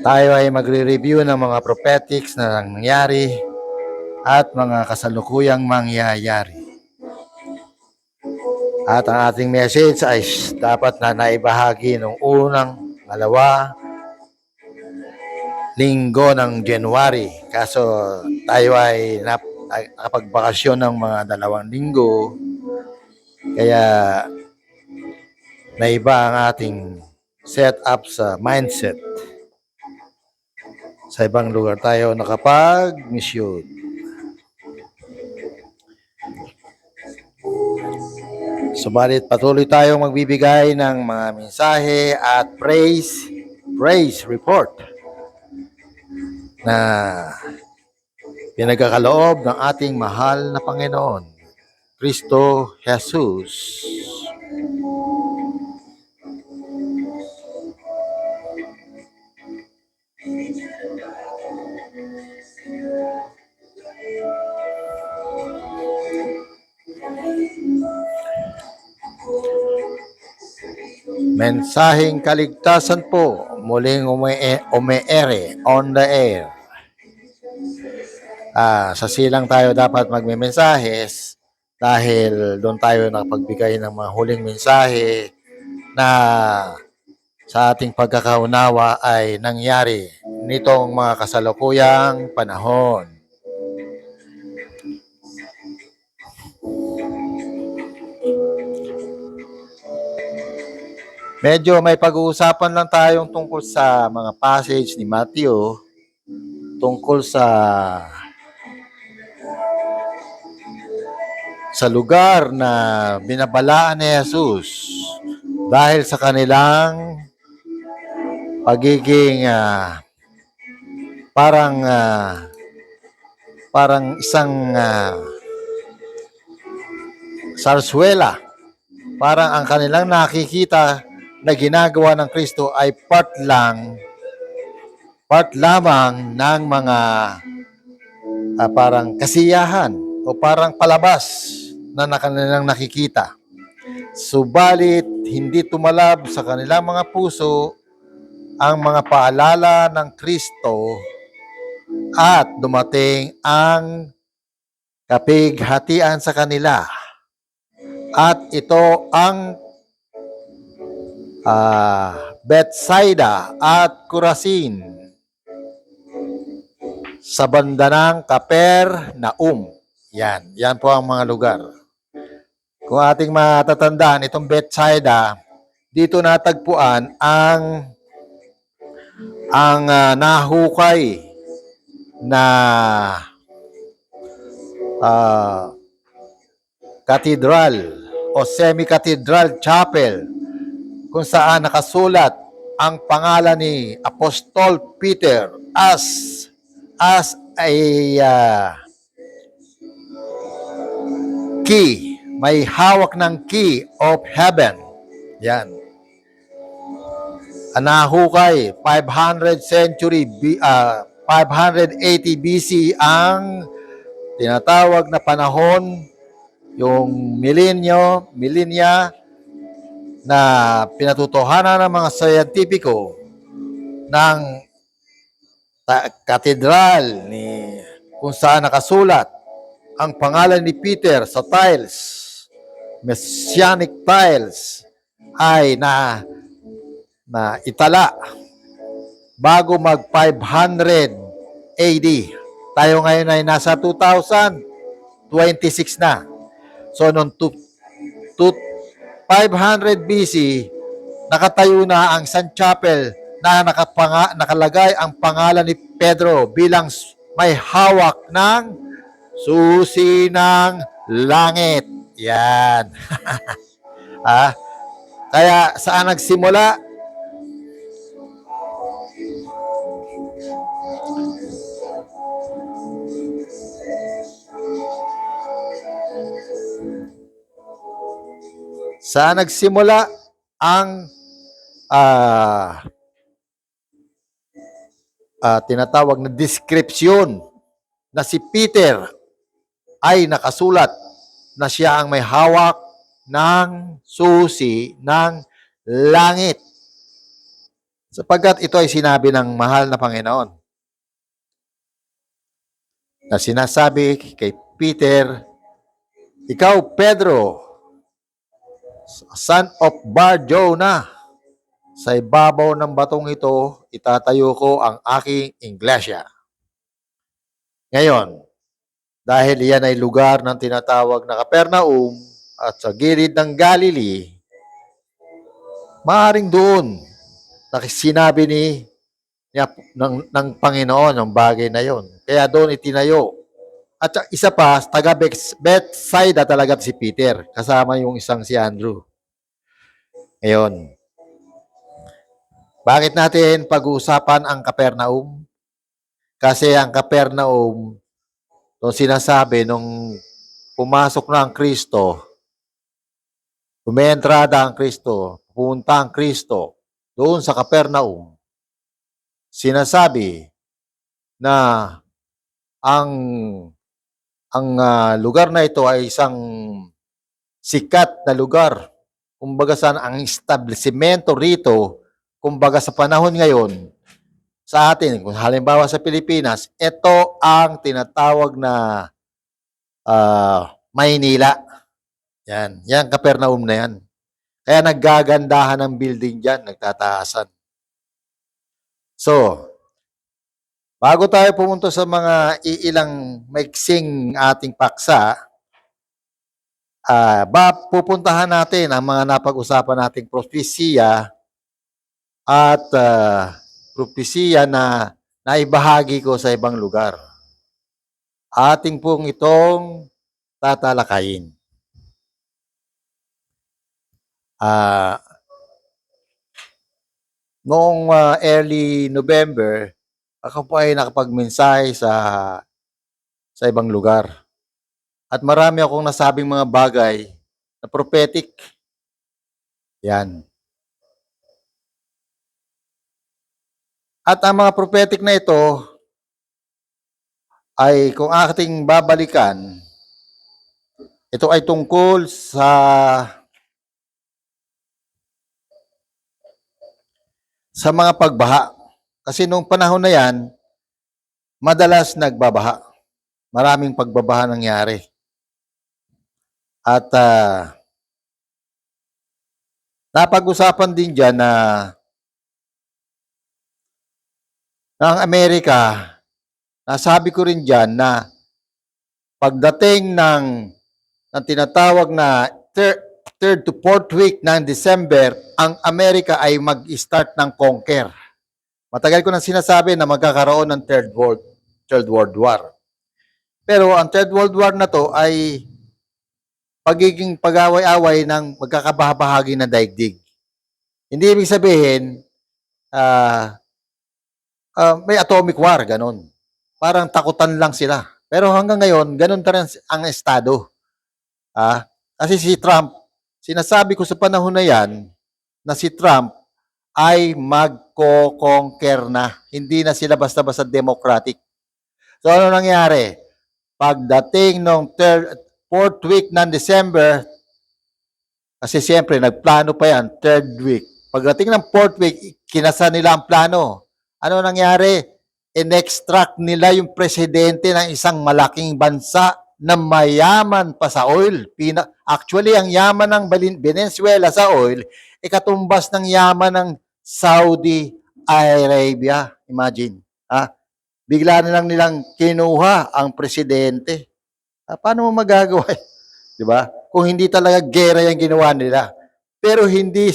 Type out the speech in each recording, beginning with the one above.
Tayo ay magre-review ng mga prophetics na nangyari at mga kasalukuyang mangyayari. At ang ating message ay dapat na naibahagi noong unang linggo ng January. Kaso tayo ay nakapagbakasyon ng mga 2 linggo. Kaya naiba ang ating setup sa mindset. Sa ibang lugar tayo nakapag-mission. Subalit patuloy tayong magbibigay ng mga mensahe at praise report na pinagkakaloob ng ating mahal na Panginoon, Kristo Jesus. Mensaheng kaligtasan po muling umeere on the air. Sa silang tayo dapat magme-mensahes dahil doon tayo nakapagbigay ng mga huling mensahe na sa ating pagkakaunawa ay nangyari nitong mga kasalukuyang panahon. Medyo may pag-uusapan lang tayong tungkol sa mga passage ni Matthew tungkol sa lugar na binabalaan ni Jesus dahil sa kanilang pagiging parang isang sarswela. Parang ang kanilang nakikita na ginagawa ng Kristo ay part lamang ng mga parang kasiyahan o parang palabas na kanilang nakikita. Subalit, hindi tumalab sa kanilang mga puso ang mga paalala ng Kristo at dumating ang kapighatian sa kanila. At ito ang Bethsaida at Chorazin sa banda ng Capernaum. Yan po ang mga lugar. Kung ating matatandaan, itong Bethsaida, dito natagpuan ang nahukay na cathedral o semi-cathedral chapel kung saan nakasulat ang pangalan ni Apostol Peter as a key. May hawak ng key of heaven. Yan. Nahukay 580 BC ang tinatawag na panahon, yung millennia na pinatutuhanan ng mga scientifico ng katedral ni kung saan nakasulat ang pangalan ni Peter sa tiles, messianic tiles, ay na itala bago mag 500 AD. Tayo ngayon ay nasa 2026 na. So noong 500 BC, nakatayo na ang San Chapel na nakalagay ang pangalan ni Pedro bilang may hawak ng susi ng langit. Yan. Kaya saan nagsimula? Saan nagsimula ang tinatawag na description na si Peter ay nakasulat na siya ang may hawak ng susi ng langit. Sapagkat ito ay sinabi ng mahal na Panginoon na sinasabi kay Peter, ikaw, Pedro, son of Bar-Jonah, sa ibabaw ng batong ito, itatayo ko ang aking iglesia. Ngayon, dahil iyan ay lugar ng tinatawag na Capernaum at sa gilid ng Galilee, maaaring doon sinabi ng Panginoon ang bagay na yon. Kaya doon itinayo. At isa pa, taga Bethsaida talaga si Peter, kasama yung isang si Andrew. Ngayon, bakit natin pag-uusapan ang Capernaum? Kasi ang Capernaum, nung sinasabi, nung pumasok na ang Kristo, umentrada ang Kristo, pumunta ang Kristo doon sa Capernaum, sinasabi na ang lugar na ito ay isang sikat na lugar. Kumbaga ang establishmento rito, kumbaga sa panahon ngayon, sa atin, kung halimbawa sa Pilipinas, ito ang tinatawag na Maynila. Yan Capernaum na yan. Kaya naggagandahan ng building dyan, nagtataasan. So, bago tayo pumunta sa mga iilang maiksing ating paksa, pupuntahan natin ang mga napag-usapan nating propesiya at propesiya na naibahagi ko sa ibang lugar. Ating pong itong tatalakayin. Noong early November, ako po ay nakapagmensahe sa ibang lugar. At marami akong nasabing mga bagay na prophetic. Yan. At ang mga prophetic na ito ay kung ating babalikan, ito ay tungkol sa mga pagbaha. Kasi nung panahon na yan, madalas nagbabaha. Maraming pagbabaha nangyari. At napag-usapan din dyan na ang Amerika, nasabi ko rin dyan na pagdating ng tinatawag na third to fourth week ng December, ang Amerika ay mag-start ng conquer. Matagal ko nang sinasabi na magkakaroon ng Third World War. Pero ang Third World War na to ay pagiging pag-away-away ng magkakabahagi na daigdig. Hindi ibig sabihin, may atomic war, ganun. Parang takutan lang sila. Pero hanggang ngayon, ganun pa rin ang estado. Kasi si Trump, sinasabi ko sa panahon na yan, na si Trump ay magko-conquer na. Hindi na sila basta-basta democratic. So ano nangyari? Pagdating ng fourth week ng December, kasi siyempre nagplano pa yan, third week. Pagdating ng fourth week, kinasa nila ang plano. Ano nangyari? In-extract nila yung presidente ng isang malaking bansa na mayaman pa sa oil. Actually, ang yaman ng Venezuela sa oil, ikatumbas ng yaman ng Saudi Arabia. Imagine. Bigla nilang kinuha ang presidente. Paano mo magagawa? Diba? Kung hindi talaga gera yung ginawa nila. Pero hindi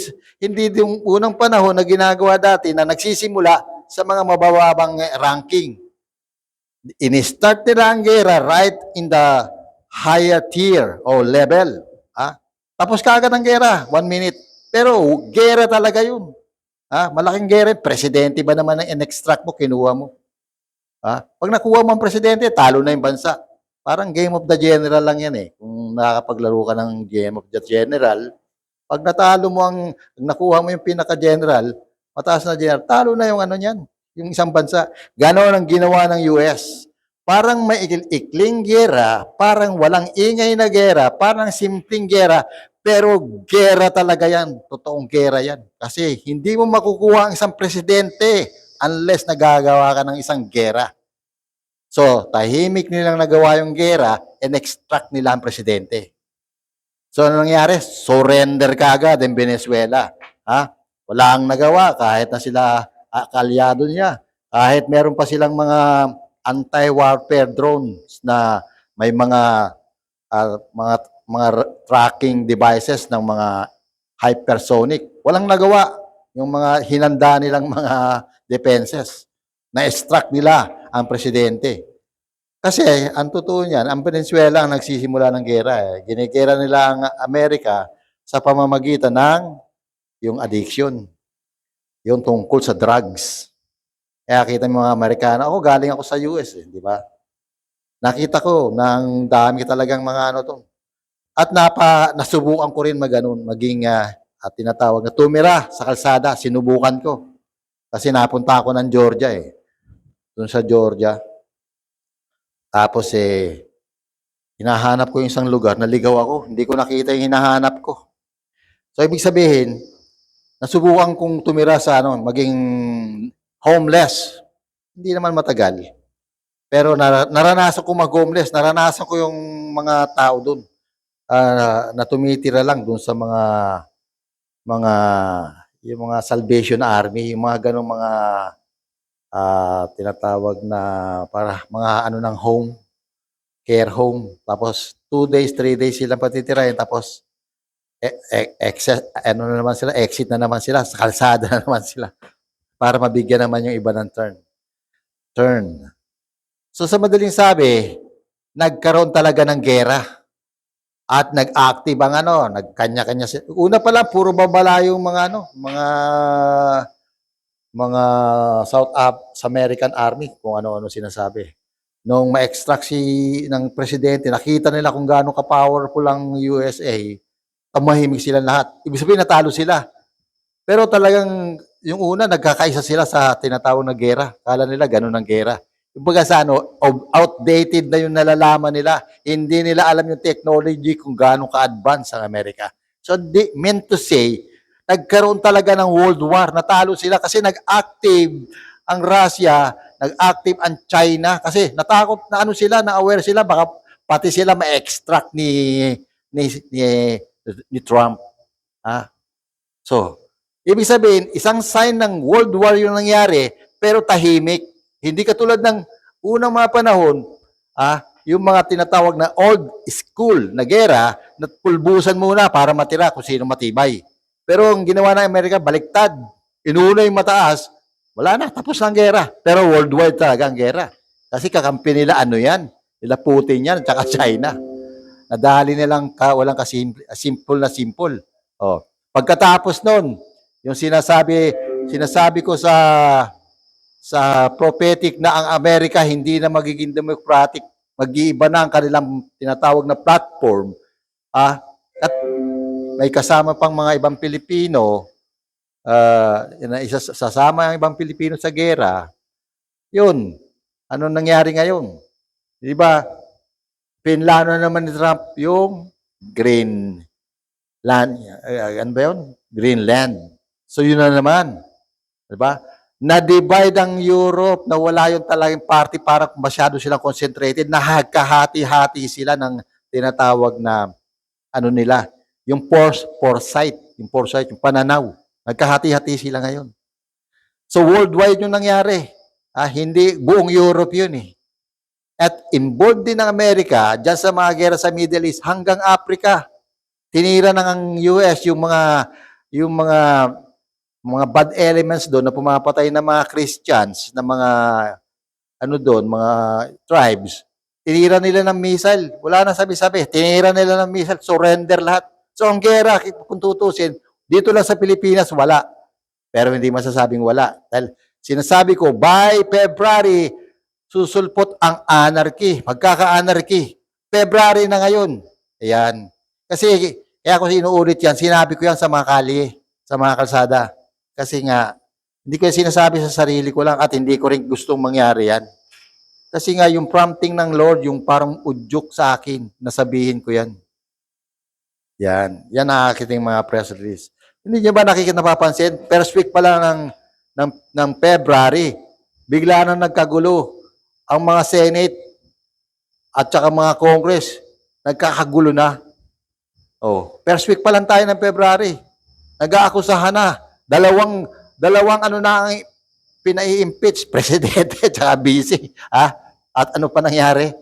yung unang panahon na ginagawa dati na nagsisimula sa mga mabababang ranking. In-start nila ang gera right in the higher tier o level. Tapos kaagad ang gera, 1 minute. Pero gera talaga yun. Malaking gera. Presidente ba naman ang in-extract mo, kinuha mo? Pag nakuha mo ang presidente, talo na yung bansa. Parang game of the general lang yan eh. Kung nakakapaglaro ka ng game of the general, pag natalo mo nakuha mo yung pinaka-general, mataas na general, talo na yung ano niyan, yung isang bansa. Ganon ang ginawa ng US. Parang may ikling gera, parang walang ingay na gera, parang simpleng gera, Pero gera talaga yan. Totoong gera yan. Kasi hindi mo makukuha ang isang presidente unless nagagawa ka ng isang gera. So, tahimik nilang nagawa yung gera and extract nila ang presidente. So, ano nangyari? Surrender ka agad in Venezuela. Ha? Wala ang nagawa kahit na sila kalyado niya. Kahit meron pa silang mga anti-warfare drones na may mga tracking devices ng mga hypersonic. Walang nagawa yung mga hinanda nilang mga defenses. Na-extract nila ang presidente. Kasi ang totoo niyan, ang Venezuela ang nagsisimula ng gera. Ginigera nila ang Amerika sa pamamagitan ng yung addiction, yung tungkol sa drugs. Kaya kita mo mga Amerikano, ako galing ako sa US, di ba? Nakita ko ng dami talagang mga ano to. At nasubukan ko rin maging tinatawag na tumira sa kalsada, sinubukan ko. Kasi napunta ako ng Georgia Doon sa Georgia. Tapos hinahanap ko yung isang lugar, naligaw ako, hindi ko nakita yung hinahanap ko. So ibig sabihin, nasubukan kong tumira sa maging homeless. Hindi naman matagal. Pero naranasan ko mag-homeless, naranasan ko yung mga tao doon na tumitira lang doon sa yung mga Salvation Army, yung mga ganong mga tinatawag na para mga ng home, care home. Tapos 2 days, 3 days sila patitirahin. Tapos exit na naman sila, sa kalsada na naman sila para mabigyan naman yung iba ng turn. So sa madaling sabi, nagkaroon talaga ng gera at nag-active ang nagkanya-kanya. Una pa lang puro babala yung mga South American Army kung ano-ano sinasabi. Nung ma-extract ng presidente, nakita nila kung gaano ka-powerful ang USA, tumahimik sila lahat. Ibig sabihin, natalo sila. Pero talagang, yung una, nagkakaisa sila sa tinatawag na gera. Kala nila, ganun ang gera. Yung baga sa outdated na yung nalalaman nila. Hindi nila alam yung technology kung gaano ka-advance ang Amerika. So, meant to say, nagkaroon talaga ng World War. Natalo sila kasi nag-active ang Russia, nag-active ang China kasi natakot na na-aware sila, baka pati sila ma-extract ni Trump. So, ibig sabihin, isang sign ng World War yung nangyari, pero tahimik. Hindi katulad ng unang mga panahon, yung mga tinatawag na old school na gera, natpulbusan muna para matira kung sino matibay. Pero ang ginawa ng Amerika, baliktad. Inuna yung mataas, wala na, tapos na ang gera. Pero worldwide talaga ang gera. Kasi kakampi nila, nila Putin yan, tsaka China. Nadali nilang walang simple. Pagkatapos nun, yung sinasabi ko sa prophetic na ang Amerika hindi na magiging democratic, mag-iiba na ang kanilang tinatawag na platform, at may kasama pang mga ibang Pilipino, sasama ang ibang Pilipino sa gera, yun, ano nangyari ngayon? Di ba? Pinlano naman ni Trump yung Greenland. Ano ba yun? Greenland. So yun na naman. Di ba? Na-divide ang Europe, na wala yung talagang party para masyado silang concentrated, nagkahati-hati sila ng tinatawag na nila, yung foresight, yung pananaw. Nagkahati-hati sila ngayon. So worldwide yung nangyari. Hindi buong Europe yun At involved din ng Amerika dyan sa mga gera sa Middle East hanggang Africa. Tinira ng US yung mga bad elements doon na pumapatay ng mga Christians, na mga mga tribes. Tinira nila ng missile. Wala na sabi-sabi. Tinira nila ng missile. Surrender lahat. So ang gera, kung tutusin, dito lang sa Pilipinas, wala. Pero hindi masasabing wala. Dahil sinasabi ko, by February, susulpot ang anarchy. Magkaka-anarchy. February na ngayon. Ayan. Kasi, kaya ako inuulit yan, sinabi ko yan sa mga kalye, sa mga kalsada. Kasi nga, hindi ko sinasabi sa sarili ko lang at hindi ko rin gustong mangyari yan. Kasi nga, yung prompting ng Lord, yung parang udyok sa akin, nasabihin ko yan. Yan ang aking mga press release. Hindi niyo ba napapansin? First week pa lang ng February, bigla na nagkagulo ang mga Senate at saka mga Congress. Nagkakagulo na. First week pa lang tayo ng February. Nag-aakusahan na. Dalawang ano na ang pinai-impeach, presidente at saka vice. At ano pa nangyari?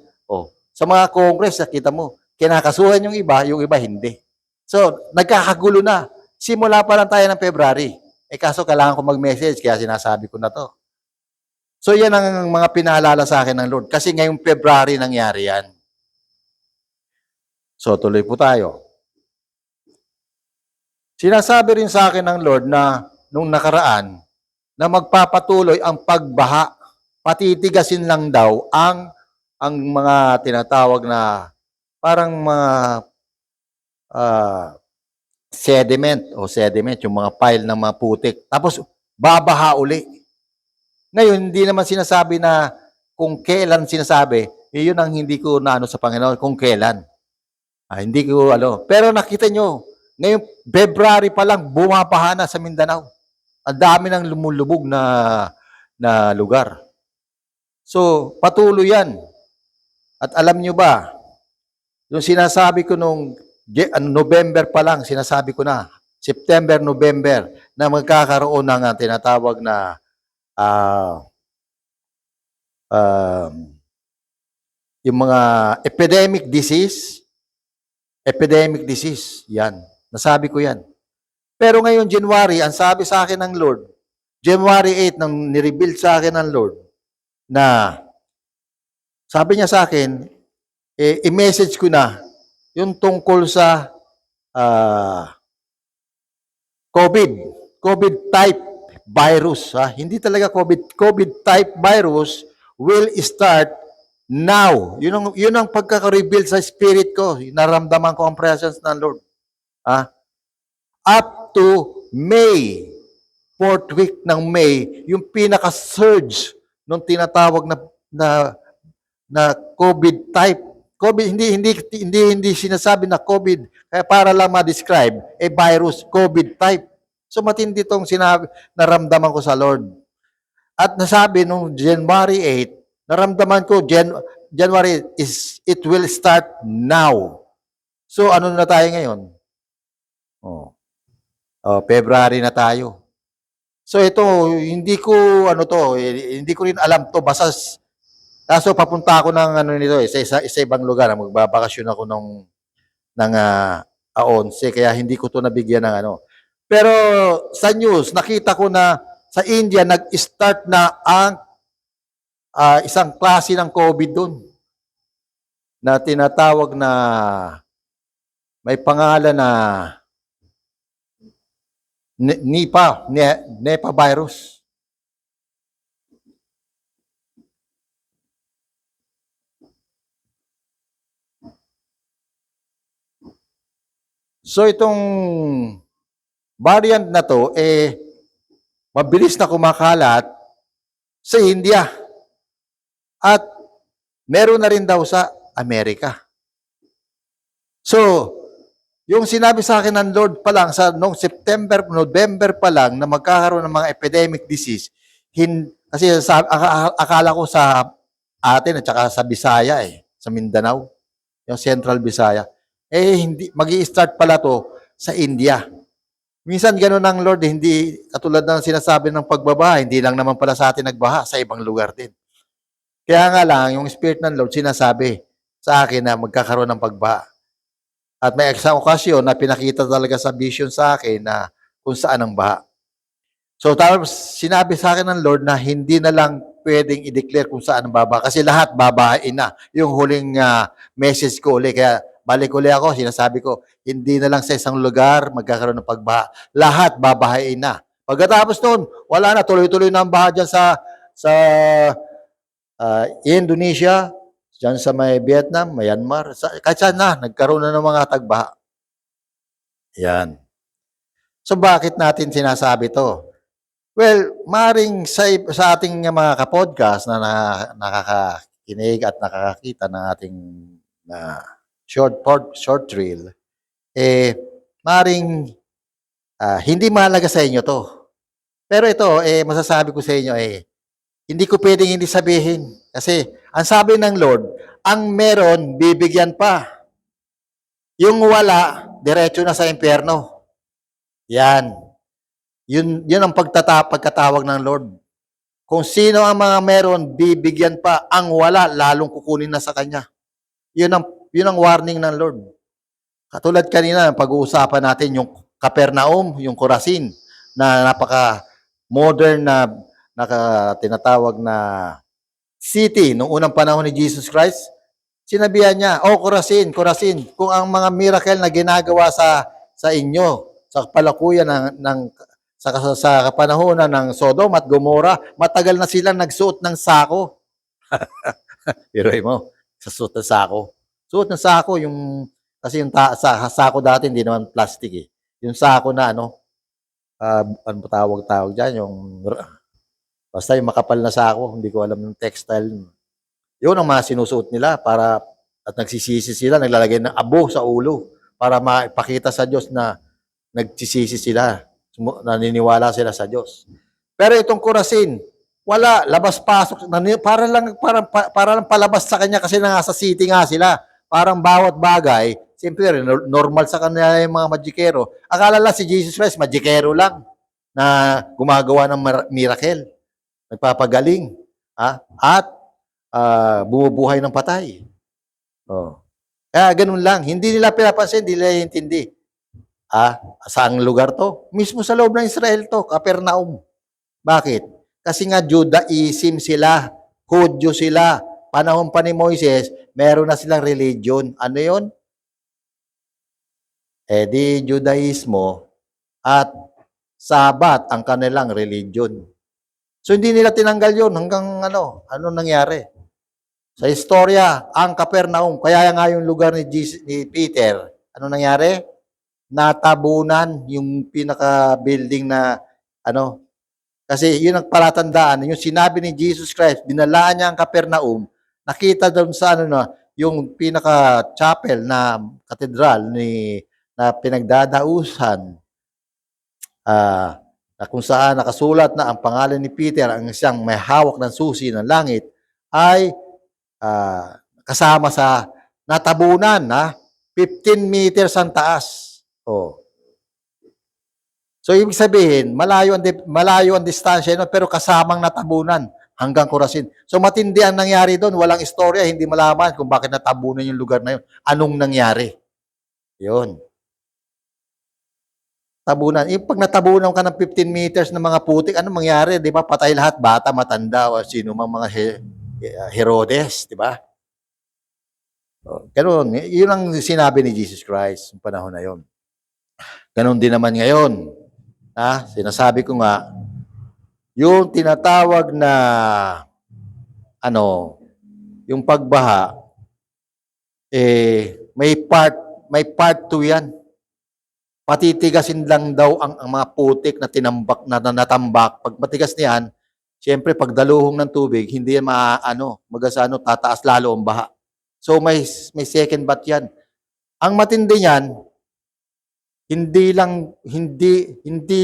Sa mga Congress, nakita mo, kinakasuhan yung iba hindi. So, nagkakagulo na. Simula pa lang tayo ng February. Kaso kailangan ko mag-message, kaya sinasabi ko na to. So, yan ang mga pinaalala sa akin ng Lord. Kasi ngayong February nangyari yan. So, tuloy po tayo. Sinasabi rin sa akin ng Lord na nung nakaraan na magpapatuloy ang pagbaha. Patitigasin lang daw ang mga tinatawag na parang mga sediment, yung mga pile ng mga putik. Tapos, babaha uli. Ngayon, hindi naman sinasabi na kung kailan sinasabi, yun ang hindi ko naano sa Panginoon, kung kailan. Hindi ko, Pero nakita nyo, ngayong February pa lang, bumabaha na sa Mindanao. Ang dami ng lumulubog na lugar. So, patuloy yan. At alam nyo ba, yung sinasabi ko nung November pa lang, sinasabi ko na, September, November, na magkakaroon ng tinatawag na yung mga epidemic disease, yan. Nasabi ko yan. Pero ngayon, January, ang sabi sa akin ng Lord, January 8, nang nireveal sa akin ng Lord, na sabi niya sa akin, i-message ko na yung tungkol sa COVID type virus. Hindi talaga COVID type virus will start now. Yun ang pagkaka-reveal sa spirit ko. Naramdaman ko ang presence ng Lord. Up to May, 4th week ng May, yung pinaka-surge nung tinatawag na COVID type. COVID, hindi sinasabi na COVID, kaya para lang ma-describe, virus, COVID type. So matindi tong naramdaman ko sa Lord. At nasabi nung January 8, naramdaman ko, January it will start now. So ano na tayo ngayon? February na tayo. So ito, hindi ko rin alam to, basta kaso papunta ako ng nito sa ibang lugar, magbabakasyon ako ng 11, kaya hindi ko to nabigyan ng Pero sa news, nakita ko na sa India nag-start na ang isang klase ng COVID doon na tinatawag na may pangalan na Nipah virus. So itong variant na to, mabilis na kumakalat sa India. At meron na rin daw sa Amerika. So, yung sinabi sa akin ng Lord pa lang, noong September, November pa lang, na magkakaroon ng mga epidemic disease, kasi akala ko sa atin at saka sa Bisaya, sa Mindanao, yung Central Bisaya, hindi, magi-start pala to sa India. Minsan gano'n ang Lord, hindi katulad ng sinasabi ng pagbabaha, hindi lang naman pala sa atin nagbaha, sa ibang lugar din. Kaya nga lang, yung Spirit ng Lord sinasabi sa akin na magkakaroon ng pagbaha. At may isang okasyon na pinakita talaga sa vision sa akin na kung saan ang baha. So tapos sinabi sa akin ng Lord na hindi na lang pwedeng i-declare kung saan ang babaha kasi lahat babahain na. Yung huling message ko ulit, kaya balik ulit ako, sinasabi ko, hindi na lang sa isang lugar magkakaroon ng pagbaha. Lahat babahain na. Pagkatapos noon, wala na, tuloy-tuloy na ang baha dyan sa Indonesia, dyan sa may Vietnam, Myanmar, kahit saan na, nagkaroon na ng mga tagbaha. Yan. So bakit natin sinasabi to? Well, maring sa ating mga kapodcast na nakakakinig at nakakakita ng ating short reel, eh, maring hindi mahalaga sa inyo to. Pero ito, masasabi ko sa inyo, hindi ko pwedeng hindi sabihin. Kasi, ang sabi ng Lord, ang meron, bibigyan pa. Yung wala, diretso na sa impyerno. Yan. Yun ang pagkatawag ng Lord. Kung sino ang mga meron, bibigyan pa. Ang wala, lalong kukunin na sa kanya. Yun ang warning ng Lord. Katulad kanina, pag-uusapan natin yung Capernaum, yung Corazin, na napaka-modern na tinatawag na city noong unang panahon ni Jesus Christ. Sinabihan niya, Corazin, Corazin, kung ang mga miracle na ginagawa sa inyo, sa palakuyan sa kapanahonan ng Sodom at Gomora, matagal na silang nagsuot ng sako. Pero mo, sa suot ng sako. Suot ng sako, kasi yung sako dati hindi naman plastic eh. Yung sako na ano tawag dyan, basta yung makapal na sako, hindi ko alam yung textile. Yun ang mga sinusuot nila at nagsisisi sila, naglalagay ng abo sa ulo para maipakita sa Diyos na nagsisisi sila, naniniwala sila sa Diyos. Pero itong Corazin, wala, labas-pasok, para lang palabas sa kanya kasi nasa city nga sila. Parang bawat bagay, siyempre normal sa kanila yung mga magikero. Akala lang si Jesus Christ, magikero lang na gumagawa ng miracle, nagpapagaling, at bumubuhay ng patay. Kaya ganun lang. Hindi nila pinapansin, hindi nila intindi. Saang lugar to? Mismo sa loob ng Israel to, Capernaum. Bakit? Kasi nga Judaism sila, Hudyo sila. Panahon pa ni Moises, meron na silang religion. Ano yun? Di Judaismo at Sabat ang kanilang religion. So hindi nila tinanggal yun hanggang ano nangyari? Sa istorya, ang Capernaum, kaya nga yung lugar ni Peter, ano nangyari? Natabunan yung pinaka-building na kasi yun ang palatandaan, yung sinabi ni Jesus Christ, dinalaan niya ang Capernaum, nakita doon sa yung pinaka-chapel na katedral na pinagdadausan, na kung saan nakasulat na ang pangalan ni Peter, ang isang may hawak ng susi ng langit, ay kasama sa natabunan 15 meters ang taas. So ibig sabihin, malayo ang distansya pero kasamang natabunan hanggang Corazin. So matindi ang nangyari doon, walang istorya, hindi malaman kung bakit natabunan yung lugar na yun. Anong nangyari? Yun. Tabunan. Pag natabunan ka ng 15 meters ng mga putik, anong mangyari? Di ba? Patay lahat, bata, matanda, o sino mang mga Herodes, di ba? Ganun, yun ang sinabi ni Jesus Christ yung panahon na yun. Ganun din naman ngayon. Sinasabi ko nga, yung tinatawag na yung pagbaha, may part 2 yan. Patitigasin lang daw ang mga putik na tinambak na natambak. Pag matigas niyan, siyempre pag daluhong ng tubig, hindi yan tataas lalo ang baha. So may second bat yan. Ang matindi niyan, hindi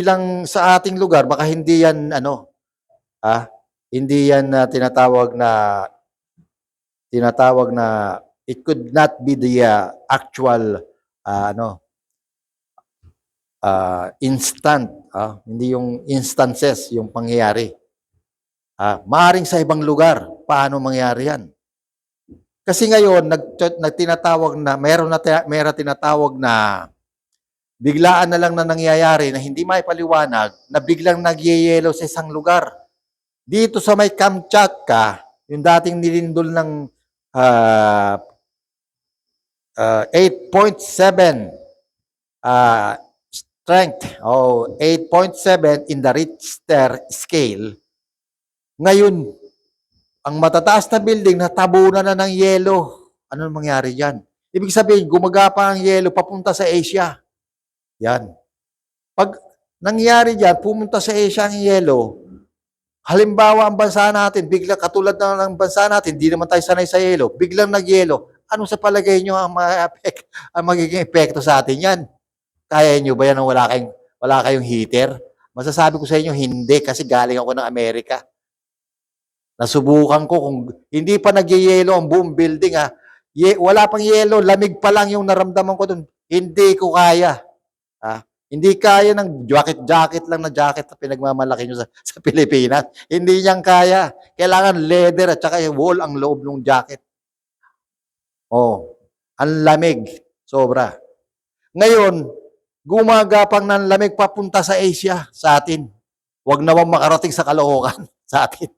lang sa ating lugar, baka hindi yan hindi yan tinatawag na it could not be the actual instant, hindi yung instances yung pangyayari. Maaring sa ibang lugar, paano mangyari yan? Kasi ngayon, tinatawag na, meron tinatawag na biglaan na lang na nangyayari na hindi maipaliwanag na biglang nagyeyelo sa isang lugar. Dito sa may Kamchatka, yung dating nilindol ng 8.7 strength, 8.7 in the Richter scale. Ngayon, ang matataas na building, natabunan na ng yelo. Ano mangyari dyan? Ibig sabihin, gumagapa ang yelo papunta sa Asia. Yan. Pag nangyari dyan, pumunta sa Asia ang yelo, halimbawa ang bansa natin, biglang katulad ng bansa natin, hindi naman tayo sanay sa yelo, biglang nagyelo, Ano sa palagay nyo ang, ang magiging epekto sa atin yan? Kaya nyo ba yan na wala kayong heater? Masasabi ko sa inyo, hindi, kasi galing ako ng Amerika. Nasubukan ko, kung hindi pa nagyayelo ang buong building, wala pang yelo, lamig pa lang yung naramdaman ko doon. Hindi ko kaya. Hindi kaya ng jacket lang na jacket na pinagmamalaki nyo sa Pilipinas. Hindi niyang kaya. Kailangan leather at saka wool ang loob ng jacket. Ang lamig. Sobra. Ngayon, gumagapang ng lamig papunta sa Asia, sa atin. Huwag naman makarating sa Caloocan sa atin.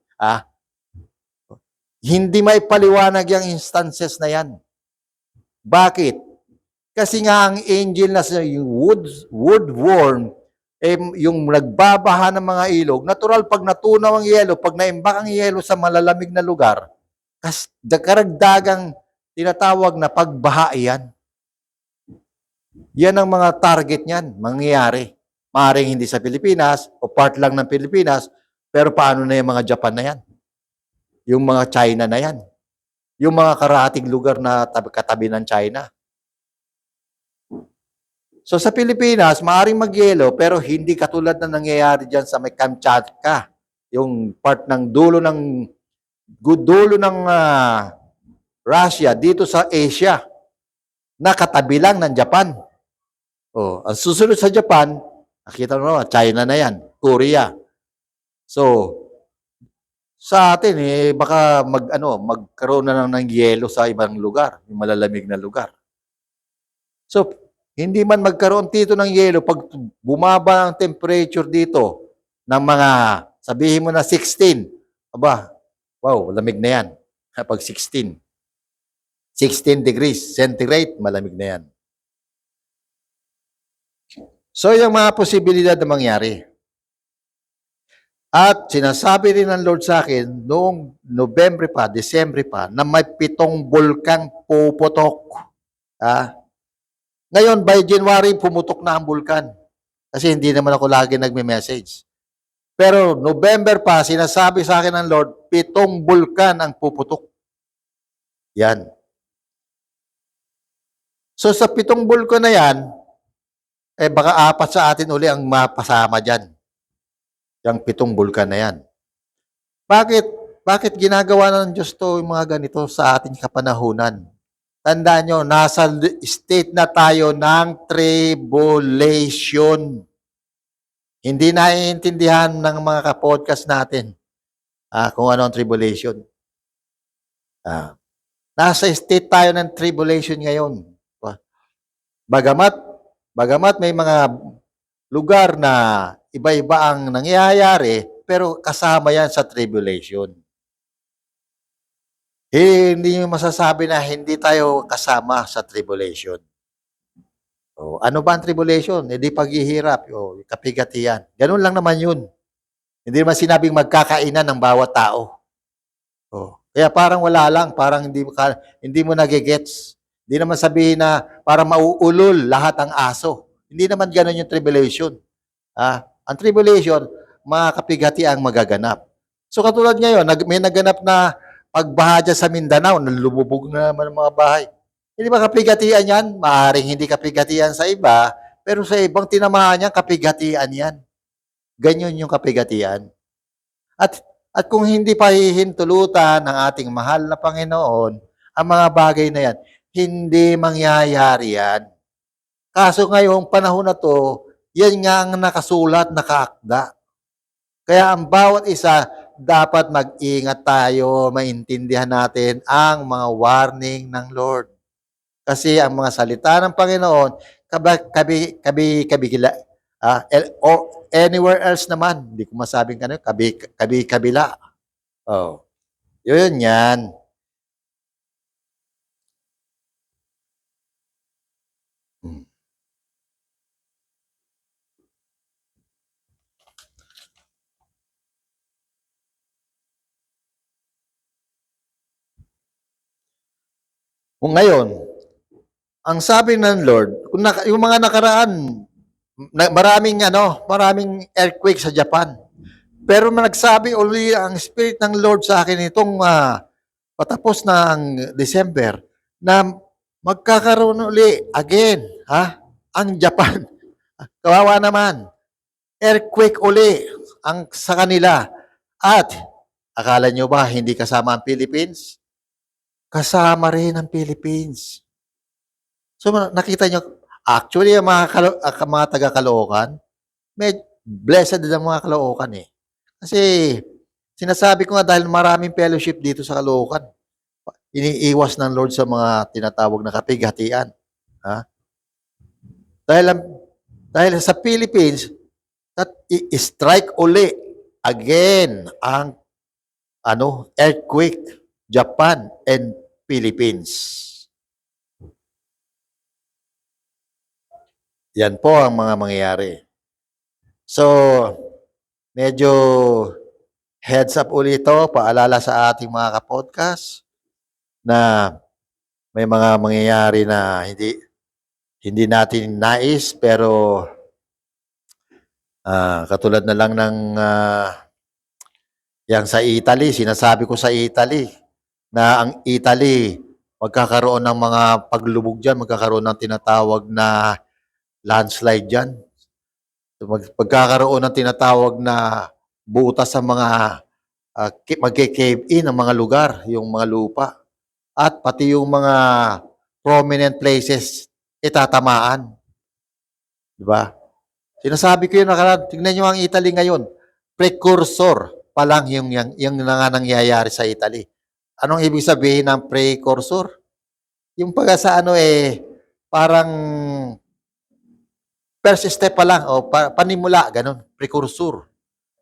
Hindi may paliwanag yung instances na yan. Bakit? Kasi nga ang angel na yung woodworm, yung nagbabaha ng mga ilog, natural pag natunaw ang yelo, pag naimbak ang yelo sa malalamig na lugar, karagdagang tinatawag na pagbaha yan. Yan ang mga target niyan, mangyayari. Maaaring hindi sa Pilipinas o part lang ng Pilipinas, pero paano na yung mga Japan na yan? Yung mga China na yan? Yung mga karating lugar na katabi ng China? So sa Pilipinas, maaaring magyelo pero hindi katulad na nangyayari dyan sa may Kamchatka, yung part ng dulo ng Russia dito sa Asia, na katabi lang ng Japan. Ang susunod sa Japan, nakita mo naman, China na yan, Korea. So sa atin baka magkaroon na lang ng yelo sa ibang lugar, yung malalamig na lugar. So hindi man magkaroon dito ng yelo, pag bumaba ang temperature dito ng mga, sabihin mo na 16, wow, lamig na yan. Pag 16 degrees centigrade, malamig na yan. So, yung mga posibilidad na mangyari. At sinasabi rin ng Lord sa akin, noong November pa, December pa, na may 7 bulkang puputok. Ngayon, by January, pumutok na ang bulkan. Kasi hindi naman ako lagi nagme-message. Pero November pa, sinasabi sa akin ng Lord, 7 bulkan ang puputok. Yan. So sa 7 bulkan na yan, baka 4 sa atin uli ang mapasama dyan. Yung 7 bulkan na yan. Bakit ginagawa ng Diyos to yung mga ganito sa ating kapanahunan? Tandaan nyo, nasa state na tayo ng tribulation. Hindi naiintindihan ng mga kapodcast natin kung ano ang tribulation. Nasa state tayo ng tribulation ngayon. Bagamat may mga lugar na iba-iba ang nangyayari, pero kasama yan sa tribulation. Hindi nyo masasabi na hindi tayo kasama sa tribulation. Ano ba ang tribulation? Hindi paghihirap, kapigatian. Ganun lang naman yun. Hindi naman sinabing magkakainan ng bawat tao. Kaya parang wala lang, parang hindi mo nagigets. Hindi naman sabihin na parang mauulol lahat ang aso. Hindi naman ganun yung tribulation. Ang tribulation, mga kapigati ang magaganap. So katulad ngayon, may naganap na pagbaha dyan sa Mindanao, nalububog na naman ang mga bahay. Hindi ba kapigatian yan? Maaaring hindi kapigatian sa iba, pero sa ibang tinamaan yan, kapigatian yan. Ganyan yung kapigatian. At kung hindi pa hihintulutan ng ating mahal na Panginoon, ang mga bagay na yan, hindi mangyayari yan. Kaso ngayong panahon na to, yan nga ang nakasulat, nakaakda. Kaya ang bawat isa, dapat mag-ingat tayo, maintindihan natin ang mga warning ng Lord. Kasi ang mga salita ng Panginoon, kabila, anywhere else naman, hindi ko masabing kabila. Yun yan. Kung ngayon, ang sabi ng Lord, yung mga nakaraan, maraming earthquake sa Japan. Pero nagsabi uli ang Spirit ng Lord sa akin itong patapos ng December, na magkakaroon uli again, ang Japan. Kawawa naman. Earthquake uli sa kanila. At akala nyo ba hindi kasama ang Philippines? Kasama rin ang Philippines. So nakita nyo, actually ang mga taga-Caloocan, blessed din ang mga Caloocan eh. Kasi sinasabi ko nga dahil maraming fellowship dito sa Caloocan, iniiwas ng Lord sa mga tinatawag na kapighatian. Dahil sa Philippines, strike uli again ang earthquake, Japan and Philippines. Yan po ang mga mangyayari. So, medyo heads up ulit ito, paalala sa ating mga kapodcast na may mga mangyayari na hindi natin nais, pero katulad na lang ng yang sa Italy, sinasabi ko sa Italy, na ang Italy, magkakaroon ng mga paglubog dyan, magkakaroon ng tinatawag na landslide dyan. Magkakaroon ng tinatawag na butas sa mga magke-cave in ang mga lugar, yung mga lupa. At pati yung mga prominent places itatamaan. Diba? Sinasabi ko yun, tingnan nyo ang Italy ngayon. Precursor pa lang yung nangyayari sa Italy. Anong ibig sabihin ng precursor? Yung sa parang first step pa lang, o panimula, ganun, precursor.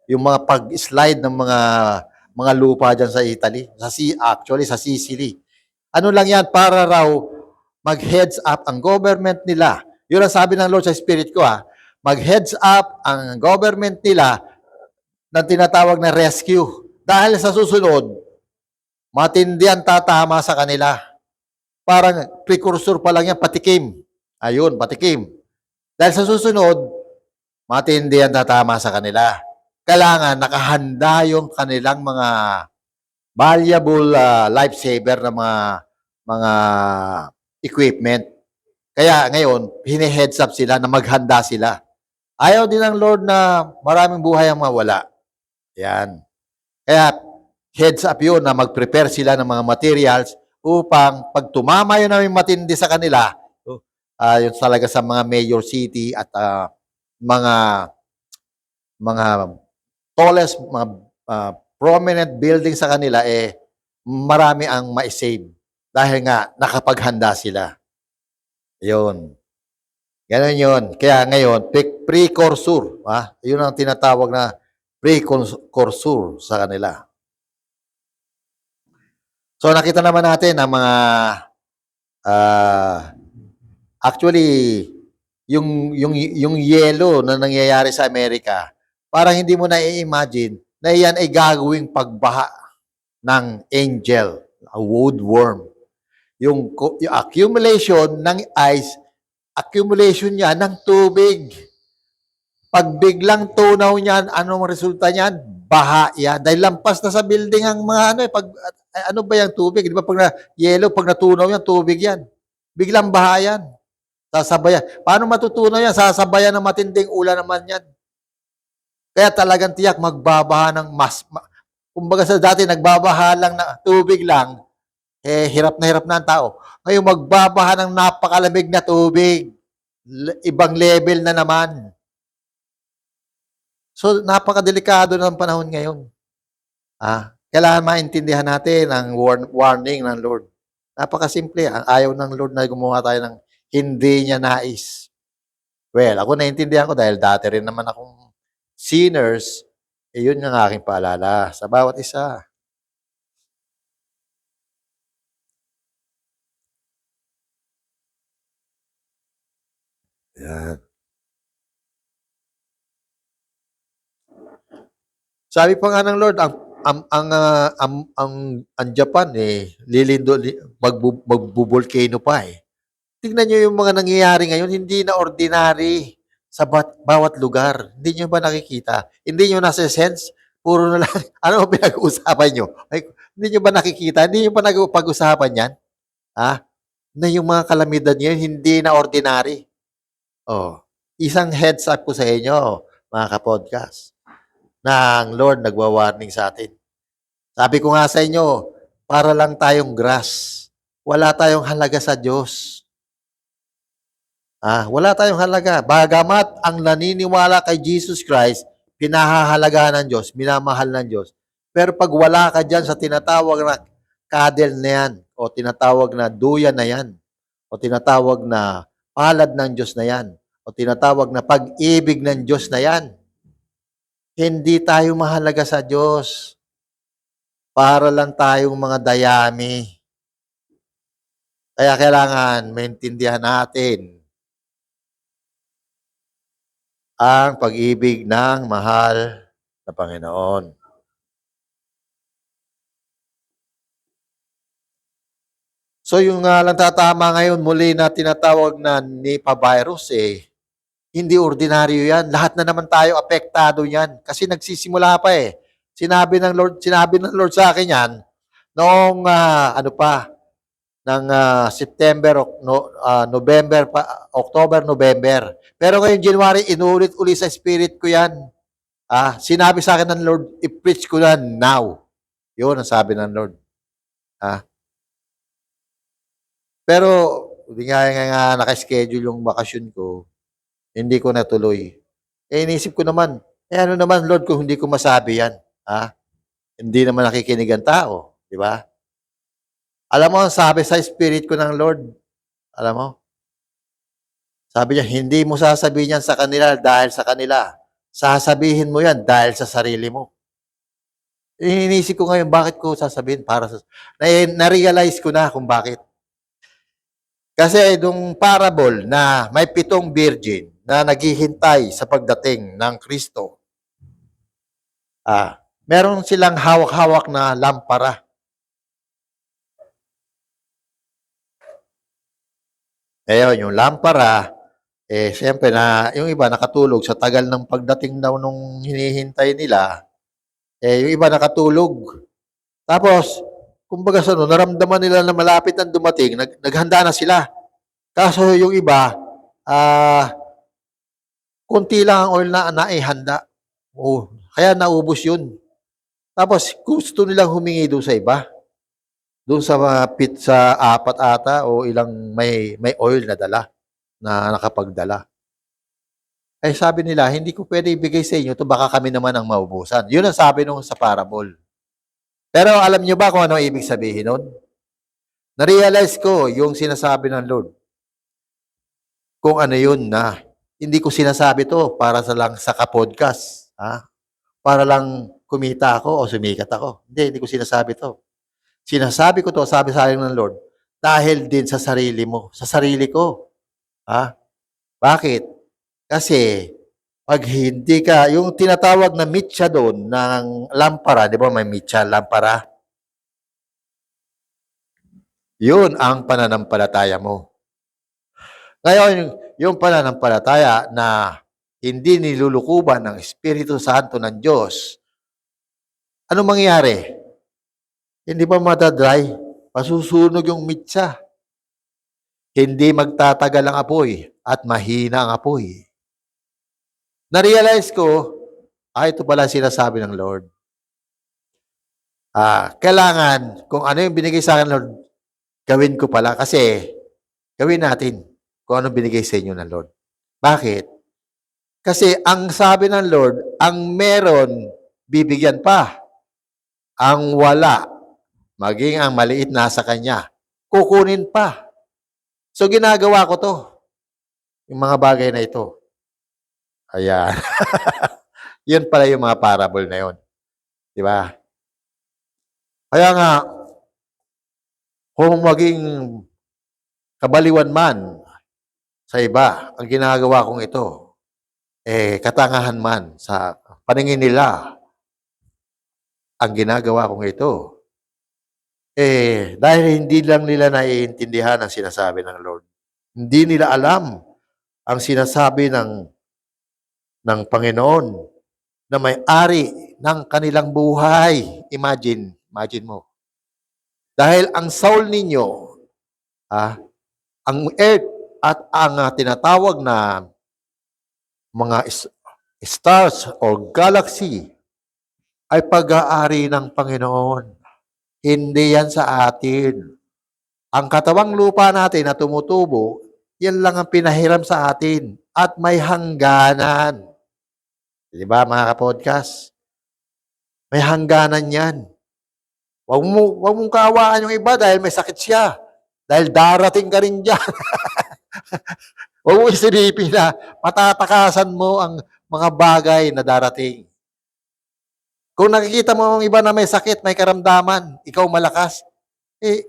Yung mga pag-slide ng mga lupa dyan sa Italy, actually sa Sicily. Ano lang yan, para raw mag-heads up ang government nila. Yun ang sabi ng Lord sa Spirit ko, mag-heads up ang government nila ng tinatawag na rescue. Dahil sa susunod, matindi ang tatama sa kanila. Parang precursor pa lang yan, patikim. Ayun, patikim. Dahil sa susunod, matindi ang tatama sa kanila. Kailangan nakahanda yung kanilang mga valuable lifesaver na mga equipment. Kaya ngayon, hine-heads up sila na maghanda sila. Ayaw din ng Lord na maraming buhay ang mawala. Yan. Kaya heads up yun na mag-prepare sila ng mga materials upang pag tumama yun namin matindi sa kanila, yun talaga sa mga major city at mga tallest, mga prominent building sa kanila, marami ang ma-save dahil nga nakapaghanda sila. Yun. Ganun yun. Kaya ngayon, precursor. Yun ang tinatawag na precursor sa kanila. So nakita naman natin ang mga actually yung yellow na nangyayari sa Amerika, parang hindi mo na i-imagine na yan ay gagawing pagbaha ng angel, a woodworm. Yung accumulation ng ice, accumulation niya ng tubig. Pag biglang tunaw niyan, anong resulta niyan? Baha yan. Dahil lampas na sa building ang mga ano ba yung tubig? Di ba pag yellow, pag natunaw yan, tubig yan. Biglang baha yan. Sasabayan. Paano matutunaw yan? Sasabayan ng matinding ulan naman yan. Kaya talagang tiyak magbabaha ng kumbaga sa dati nagbabaha lang na tubig lang, hirap na ang tao. Ngayon magbabaha ng napakalamig na tubig. Ibang level na naman. So, napakadelikado ng panahon ngayon. Kailangan maintindihan natin ang warning ng Lord. Napakasimple. Ang ayaw ng Lord na gumawa tayo ng hindi niya nais. Well, ako naintindihan ko dahil dati rin naman akong sinners, yun yung aking paalala sa bawat isa. Yan. Sabi pa nga ng Lord, ang Japan magbubolcano pa Tingnan niyo yung mga nangyayari ngayon, hindi na ordinary sa bawat lugar. Hindi niyo ba nakikita? Hindi niyo nasa-sense? Puro na lang, ano pinag-uusapan niyo? Hindi niyo ba nakikita? Hindi niyo ba nag-pag-usapan yan? na yung mga kalamidad ngayon hindi na ordinary. Oh, isang heads up ko sa inyo, mga kapodcast, na ang Lord nagwa-warning sa atin. Sabi ko nga sa inyo, para lang tayong grass. Wala tayong halaga sa Diyos. Wala tayong halaga. Bagamat ang naniniwala kay Jesus Christ, pinahahalagahan ng Diyos, minamahal ng Diyos. Pero pag wala ka dyan sa tinatawag na kadel na yan, o tinatawag na duyan na yan, o tinatawag na palad ng Diyos na yan, o tinatawag na pag-ibig ng Diyos na yan, hindi tayo mahalaga sa Diyos. Para lang tayong mga dayami. Kaya kailangan maintindihan natin ang pag-ibig ng mahal na Panginoon. So yung lang tatama ngayon muli na tinatawag na Nipah virus, hindi ordinaryo yan. Lahat na naman tayo apektado yan. Kasi nagsisimula pa eh. Sinabi ng Lord sa akin yan, noong ng September, November, October, November. Pero ngayon January, inulit-uli sa spirit ko yan. Sinabi sa akin ng Lord, i-preach ko na now. Yun ang sabi ng Lord. Pero, hindi nga naka-schedule yung bakasyon ko, hindi ko natuloy. Inisip ko naman, ano naman Lord kung hindi ko masabi yan? Hindi naman nakikinig ang tao. Di ba? Alam mo, sabi sa spirit ko ng Lord, alam mo, sabi niya, hindi mo sasabihin yan sa kanila dahil sa kanila. Sasabihin mo yan dahil sa sarili mo. Inisip ko ngayon, bakit ko sasabihin? Na-realize ko na kung bakit. Kasi itong parable na may 7 virgin na naghihintay sa pagdating ng Kristo, meron silang hawak-hawak na lampara. Ngayon, yung lampara, siyempre yung iba nakatulog sa tagal ng pagdating daw nung hinihintay nila, yung iba nakatulog. Tapos, kumbaga naramdaman nila na malapit na dumating, naghanda na sila. Kaso yung iba, konti lang ang oil na naihanda. Kaya naubos yun. Tapos, gusto nilang humingi doon sa iba. Doon sa mga sa 4 ata o ilang may oil na dala, na nakapagdala. Sabi nila, hindi ko pwede ibigay sa inyo ito, baka kami naman ang maubusan. Yun ang sabi nung sa parable. Pero alam niyo ba kung ano ibig sabihin nun? Na-realize ko yung sinasabi ng Lord. Kung ano yun na hindi ko sinasabi to para lang sa kapodcast. Para lang kumita ako o sumikat ako. Hindi ko sinasabi to. Sinasabi ko to, sabi sa akin ng Lord, dahil din sa sarili mo, sa sarili ko. Bakit? Kasi, pag hindi ka, yung tinatawag na mitya doon ng lampara, di ba may mitya, lampara? Yun ang pananampalataya mo. Ngayon, yung pananampalataya na hindi nilulukuban ng Espiritu Santo ng Diyos, ano mangyayari? Hindi ba matadry? Masusunog yung mitsa. Hindi magtatagal ang apoy at mahina ang apoy. Na-realize ko, ito pala sinasabi ng Lord. Kailangan, kung ano yung binigay sa akin, Lord, gawin ko pala. Kasi, gawin natin kung ano binigay sa inyo ng Lord. Bakit? Kasi ang sabi ng Lord, ang meron, bibigyan pa. Ang wala, maging ang maliit nasa kanya, kukunin pa. So, ginagawa ko to. Yung mga bagay na ito. Ayan. Yun pala yung mga parable na yun. Di ba? Kaya nga, kung maging kabaliwan man sa iba, ang ginagawa kong ito, katangahan man sa paningin nila, ang ginagawa kong ito, dahil hindi lang nila naiintindihan ang sinasabi ng Lord. Hindi nila alam ang sinasabi ng Panginoon na may-ari ng kanilang buhay. Imagine mo. Dahil ang soul ninyo, Ang earth at ang tinatawag na mga stars or galaxy ay pag-aari ng Panginoon. Hindi yan sa atin. Ang katawang lupa natin na tumutubo, yan lang ang pinahiram sa atin at may hangganan. Di ba mga kapodcast? May hangganan yan. Huwag mong kaawaan yung iba dahil may sakit siya. Dahil darating ka rin dyan. Huwag mo isilipin na matatakasan mo ang mga bagay na darating. Kung nakikita mo ang iba na may sakit, may karamdaman, ikaw malakas,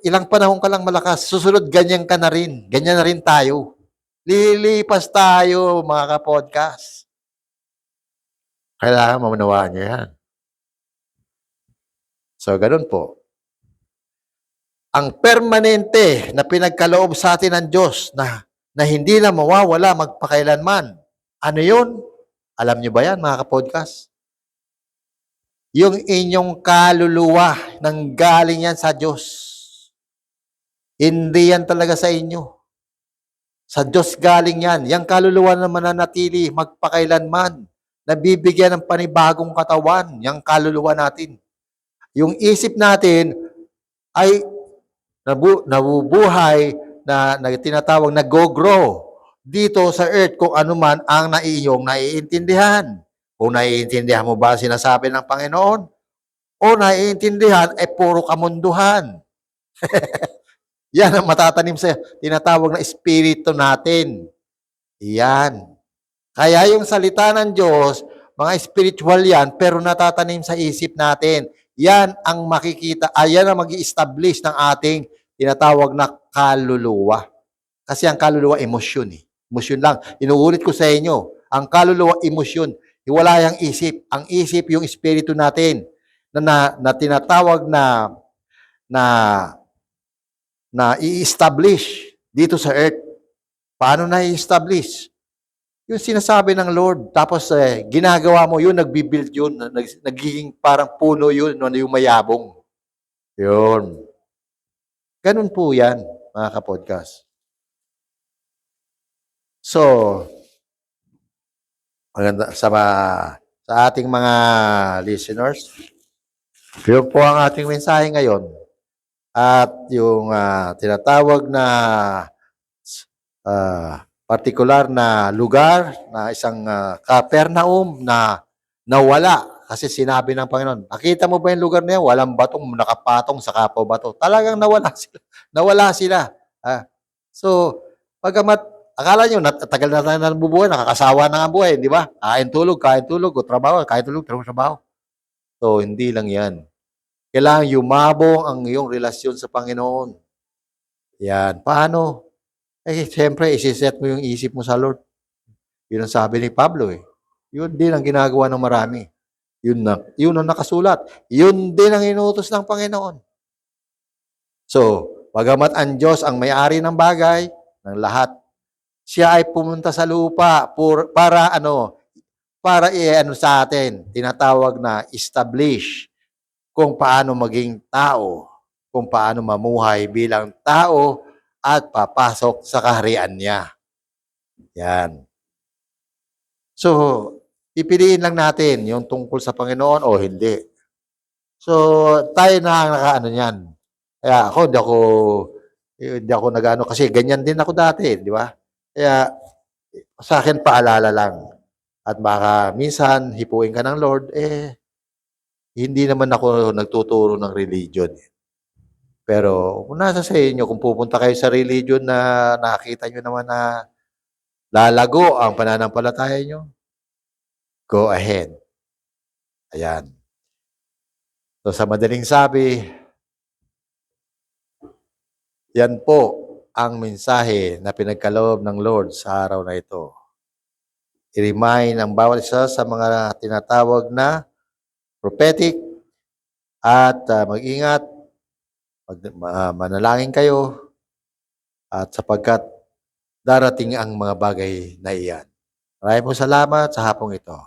ilang panahon ka lang malakas, susunod ganyan ka na rin. Ganyan na rin tayo. Lilipas tayo, mga kapodcast. Kailangan mamunawaan niyo yan. So, ganun po. Ang permanente na pinagkaloob sa atin ng Diyos na hindi na mawawala magpakailanman. Ano yun? Alam niyo ba yan, mga kapodcast? Yung inyong kaluluwa, nanggaling yan sa Diyos. Hindi yan talaga sa inyo. Sa Diyos galing yan. Yang kaluluwa na mananatili magpakailanman. Nabibigyan ng panibagong katawan, yung kaluluwa natin. Yung isip natin ay nabubuhay na tinatawag na go-grow dito sa earth kung ano man ang iyong naiintindihan. Kung naiintindihan mo ba sinasabi ng Panginoon o naiintindihan ay puro kamunduhan. Yan ang matatanim sa tinatawag na espiritu natin. Yan. Kaya yung salita ng Diyos, mga spiritual yan, pero natatanim sa isip natin. Yan ang makikita, yan ang mag-i-establish ng ating tinatawag na kaluluwa. Kasi ang kaluluwa, emosyon eh. Emosyon lang. Inuulit ko sa inyo, ang kaluluwa, emosyon. Wala yung isip. Ang isip, yung espiritu natin na tinatawag na i-establish dito sa earth. Paano na i-establish? Yung sinasabi ng Lord, tapos ginagawa mo yun, nagbibuild yun, nagiging parang puno yun, yung mayabong. Yun. Ganun po yan, mga kapodcast. So, maganda sa ating mga listeners, yun po ang ating mensahe ngayon. At yung tinatawag na partikular na lugar na isang Capernaum na nawala kasi sinabi ng Panginoon, nakita mo ba yung lugar na yan? Walang batong nakapatong sa kapaw bato. Talagang nawala sila. Nawala sila. So, pagamat akala nyo, tagal na tayo nabubuhay, nakakasawa na nga buhay, di ba? Kain tulog, o trabaho, kain tulog, trabaho. So, hindi lang yan. Kailangan yumabong ang iyong relasyon sa Panginoon. Yan. Paano? Siyempre, isiset mo yung isip mo sa Lord. Yun ang sabi ni Pablo eh. Yun din ang ginagawa ng marami. Yun ang nakasulat. Yun din ang inuutos ng Panginoon. So, bagamat ang Diyos ang may-ari ng bagay, ng lahat, siya ay pumunta sa lupa para sa atin, tinatawag na establish kung paano maging tao, kung paano mamuhay bilang tao at papasok sa kaharian niya. Yan. So, pipiliin lang natin yung tungkol sa Panginoon o hindi. So, tayo na ang nakaano niyan. Kaya ako, hindi ako nag-ano kasi ganyan din ako dati, di ba? Kaya, sa akin paalala lang. At baka minsan, hipuin ka ng Lord, hindi naman ako nagtuturo ng religion. Pero kung nasa sa inyo, kung pupunta kayo sa religion na nakita nyo naman na lalago ang pananampalataya nyo, go ahead. Ayan. So sa madaling sabi, yan po ang mensahe na pinagkaloob ng Lord sa araw na ito. I-remind ang bawat isa sa mga tinatawag na prophetic at mag-ingat, manalangin kayo at sapagkat darating ang mga bagay na iyan. Maraming salamat sa hapong ito.